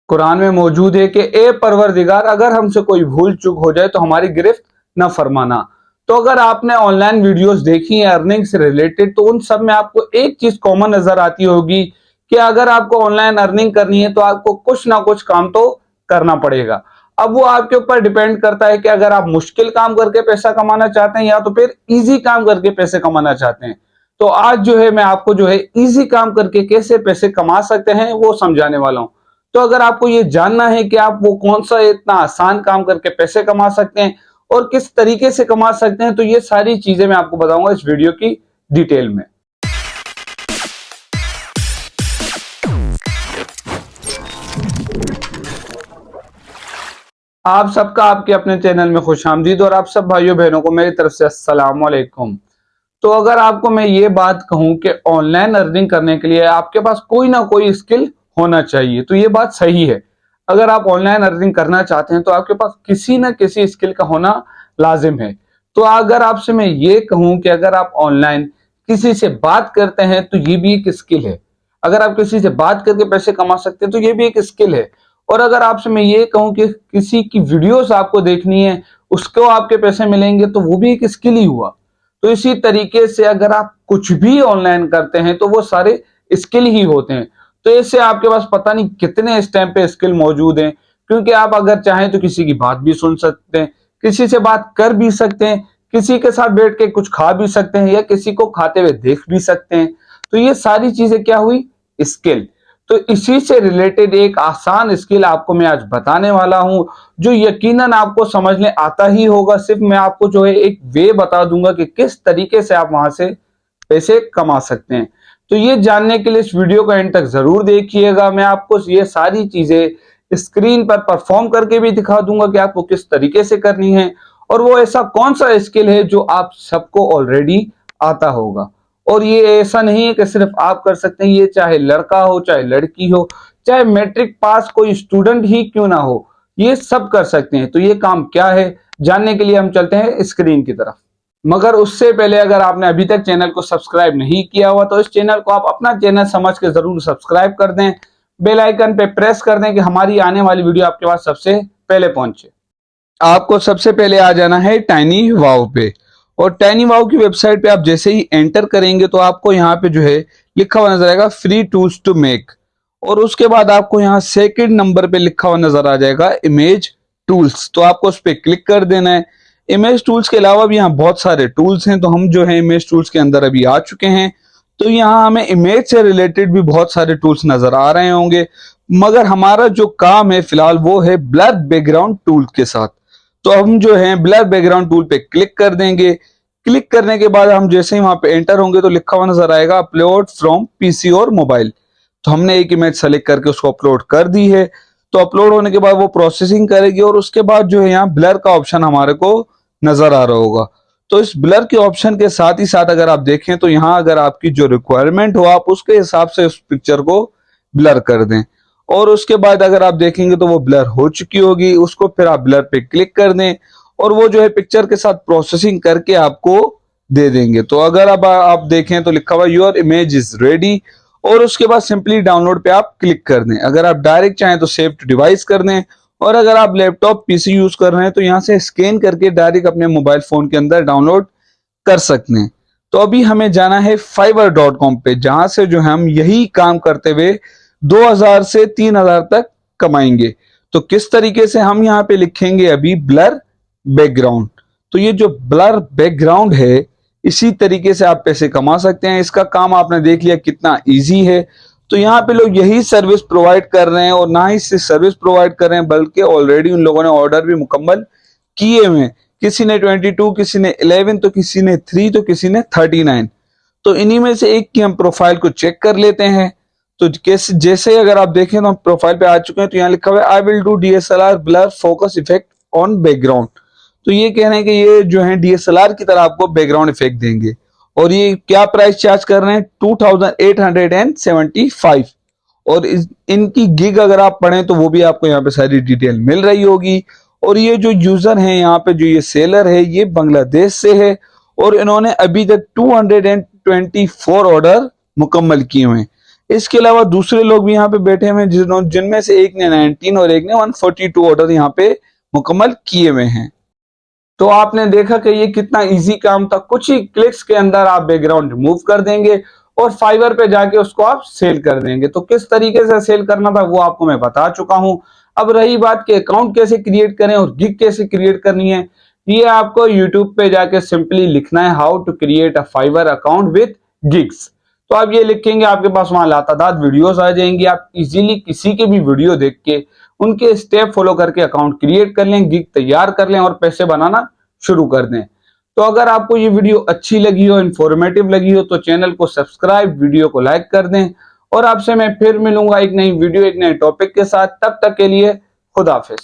कुरान में मौजूद है कि ए परवरदिगार, अगर हमसे कोई भूल चूक हो जाए तो हमारी गिरफ्त न फरमाना। तो अगर आपने ऑनलाइन वीडियोस देखी हैं अर्निंग से रिलेटेड, तो उन सब में आपको एक चीज कॉमन नजर आती होगी कि अगर आपको ऑनलाइन अर्निंग करनी है तो आपको कुछ ना कुछ काम तो करना पड़ेगा। अब वो आपके ऊपर डिपेंड करता है कि अगर आप मुश्किल काम करके पैसा कमाना चाहते हैं या तो फिर इजी काम करके पैसे कमाना चाहते हैं। तो आज जो है मैं आपको जो है इजी काम करके कैसे पैसे कमा सकते हैं वो समझाने वाला हूं। तो अगर आपको ये जानना है कि आप वो कौन सा इतना आसान काम करके पैसे कमा सकते हैं और किस तरीके से कमा सकते हैं, तो ये सारी चीजें मैं आपको बताऊंगा इस वीडियो की डिटेल में। आप सबका आपके अपने चैनल में खुशामदीद और आप सब भाइयों बहनों को मेरी तरफ से अस्सलाम वालेकुम। तो अगर आपको मैं ये बात कहूं कि ऑनलाइन अर्निंग करने के लिए आपके पास कोई ना कोई स्किल होना चाहिए, तो ये बात सही है। अगर आप ऑनलाइन अर्निंग करना चाहते हैं तो आपके पास किसी ना किसी स्किल का होना लाजिम है। तो अगर आपसे मैं ये कहूं कि अगर आप ऑनलाइन किसी से बात करते हैं तो ये भी एक स्किल है। अगर आप किसी से बात करके पैसे कमा सकते हैं तो ये भी एक स्किल है। और अगर आपसे मैं ये कहूं कि किसी की वीडियोस आपको देखनी है, उसको आपके पैसे मिलेंगे, तो वो भी एक स्किल ही हुआ। तो इसी तरीके से अगर आप कुछ भी ऑनलाइन करते हैं तो वो सारे स्किल ही होते हैं। तो इससे आपके पास पता नहीं कितने इस टाइम पे स्किल मौजूद हैं, क्योंकि आप अगर चाहें तो किसी की बात भी सुन सकते हैं, किसी से बात कर भी सकते हैं, किसी के साथ बैठ के कुछ खा भी सकते हैं या किसी को खाते हुए देख भी सकते हैं। तो ये सारी चीजें क्या हुई? स्किल। तो इसी से रिलेटेड एक आसान स्किल आपको मैं आज बताने वाला हूं, जो यकीनन आपको समझने आता ही होगा। सिर्फ मैं आपको जो है एक वे बता दूंगा कि किस तरीके से आप वहां से पैसे कमा सकते हैं। तो ये जानने के लिए इस वीडियो को एंड तक जरूर देखिएगा। मैं आपको ये सारी चीजें स्क्रीन पर परफॉर्म करके भी दिखा दूंगा कि आपको किस तरीके से करनी है, और वो ऐसा कौन सा स्किल है जो आप सबको ऑलरेडी आता होगा। और ये ऐसा नहीं है कि सिर्फ आप कर सकते हैं, ये चाहे लड़का हो चाहे लड़की हो, चाहे मैट्रिक पास कोई स्टूडेंट ही क्यों ना हो, ये सब कर सकते हैं। तो ये काम क्या है, जानने के लिए हम चलते हैं स्क्रीन की तरफ। मगर उससे पहले अगर आपने अभी तक चैनल को सब्सक्राइब नहीं किया हुआ तो इस चैनल को आप अपना चैनल समझ के जरूर सब्सक्राइब कर दें, बेल आइकन पे प्रेस कर दें कि हमारी आने वाली वीडियो आपके पास सबसे पहले पहुंचे। आपको सबसे पहले आ जाना है टाइनी वाव पे, और टाइनी वाव की वेबसाइट पे आप जैसे ही एंटर करेंगे तो आपको यहाँ पे जो है लिखा हुआ नजर आएगा फ्री टूल्स टू मेक, और उसके बाद आपको यहाँ सेकंड नंबर पे लिखा हुआ नजर आ जाएगा इमेज टूल्स। तो आपको उस पर क्लिक कर देना है। इमेज टूल्स के अलावा भी यहाँ बहुत सारे टूल्स हैं, तो हम जो है इमेज टूल्स के अंदर अभी आ चुके हैं। तो यहाँ हमें इमेज से रिलेटेड भी बहुत सारे टूल्स नजर आ रहे होंगे, मगर हमारा जो काम है फिलहाल वो है ब्लर बैकग्राउंड टूल के साथ। तो हम जो है ब्लर बैकग्राउंड टूल पे क्लिक कर देंगे। क्लिक करने के बाद हम जैसे ही वहां पे एंटर होंगे तो लिखा हुआ नजर आएगा अपलोड फ्रॉम पीसी और मोबाइल। तो हमने एक इमेज सेलेक्ट करके उसको अपलोड कर दी है। तो अपलोड होने के बाद वो प्रोसेसिंग करेगी और उसके बाद जो है यहाँ ब्लर का ऑप्शन हमारे को नजर आ रहा होगा। तो इस ब्लर के ऑप्शन के साथ ही साथ अगर आप देखें तो यहाँ अगर आपकी जो रिक्वायरमेंट हो आप उसके हिसाब से उस पिक्चर को ब्लर कर दें, और उसके बाद अगर आप देखेंगे तो वो ब्लर हो चुकी होगी। उसको फिर आप ब्लर पे क्लिक कर दें और वो जो है पिक्चर के साथ प्रोसेसिंग करके आपको दे देंगे। तो अगर अब आप देखें तो लिखा हुआ योर इमेज इज रेडी, और उसके बाद सिंपली डाउनलोड पे आप क्लिक कर दें। अगर आप डायरेक्ट चाहें तो सेव टू डिवाइस कर दें, और अगर आप लैपटॉप पीसी यूज कर रहे हैं तो यहाँ से स्कैन करके डायरेक्ट अपने मोबाइल फोन के अंदर डाउनलोड कर सकते हैं। तो अभी हमें जाना है fiverr.com पे, जहां से जो है हम यही काम करते हुए 2000 से 3000 तक कमाएंगे। तो किस तरीके से हम यहाँ पे लिखेंगे अभी ब्लर बैकग्राउंड। तो ये जो ब्लर बैकग्राउंड है इसी तरीके से आप पैसे कमा सकते हैं। इसका काम आपने देख लिया कितना इजी है। तो यहाँ पे लोग यही सर्विस प्रोवाइड कर रहे हैं, और ना ही सिर्फ सर्विस प्रोवाइड कर रहे हैं बल्कि ऑलरेडी उन लोगों ने ऑर्डर भी मुकम्मल किए हुए हैं। किसी ने 22, किसी ने 11, तो किसी ने 3, तो किसी ने 39। तो इन्हीं में से एक की हम प्रोफाइल को चेक कर लेते हैं। तो कैसे जैसे अगर आप देखें तो हम प्रोफाइल पे आ चुके हैं। तो यहाँ लिखा हुआ है I will do DSLR blur focus effect on background. तो ये कह रहे हैं कि ये जो है डीएसएलआर की तरह आपको बैकग्राउंड इफेक्ट देंगे, और ये क्या प्राइस चार्ज कर रहे हैं 2875। और इनकी गिग अगर आप पढ़ें तो वो भी आपको यहाँ पे सारी डिटेल मिल रही होगी। और ये जो यूजर है यहाँ पे जो ये सेलर है ये बांग्लादेश से है, और इन्होंने अभी तक 224 ऑर्डर मुकम्मल किए हुए हैं। इसके अलावा दूसरे लोग भी यहाँ पे बैठे हुए हैं जिनमें से एक ने 19 और एक ने 142 ऑर्डर यहाँ पे मुकम्मल किए हुए हैं। तो आपने देखा कि ये कितना इजी काम था, कुछ ही क्लिक्स के अंदर आप बैकग्राउंड रिमूव कर देंगे और फाइवर पे जाके उसको आप सेल कर देंगे। तो किस तरीके से सेल करना था वो आपको मैं बता चुका हूं। अब रही बात कि अकाउंट कैसे क्रिएट करें और गिग कैसे क्रिएट करनी है, ये आपको यूट्यूब पे जाके सिंपली लिखना है how to create a Fiverr account with gigs. तो आप ये लिखेंगे, आपके पास वहां लातादाद वीडियोस आ जाएंगी। आप इजीली किसी के भी वीडियो देख के उनके स्टेप फॉलो करके अकाउंट क्रिएट कर लें, गिग तैयार कर लें और पैसे बनाना शुरू कर दें। तो अगर आपको ये वीडियो अच्छी लगी हो, इंफॉर्मेटिव लगी हो, तो चैनल को सब्सक्राइब, वीडियो को लाइक कर दें। और आपसे मैं फिर मिलूंगा एक नई वीडियो, एक नए टॉपिक के साथ। तब तक के लिए खुदा हाफिज।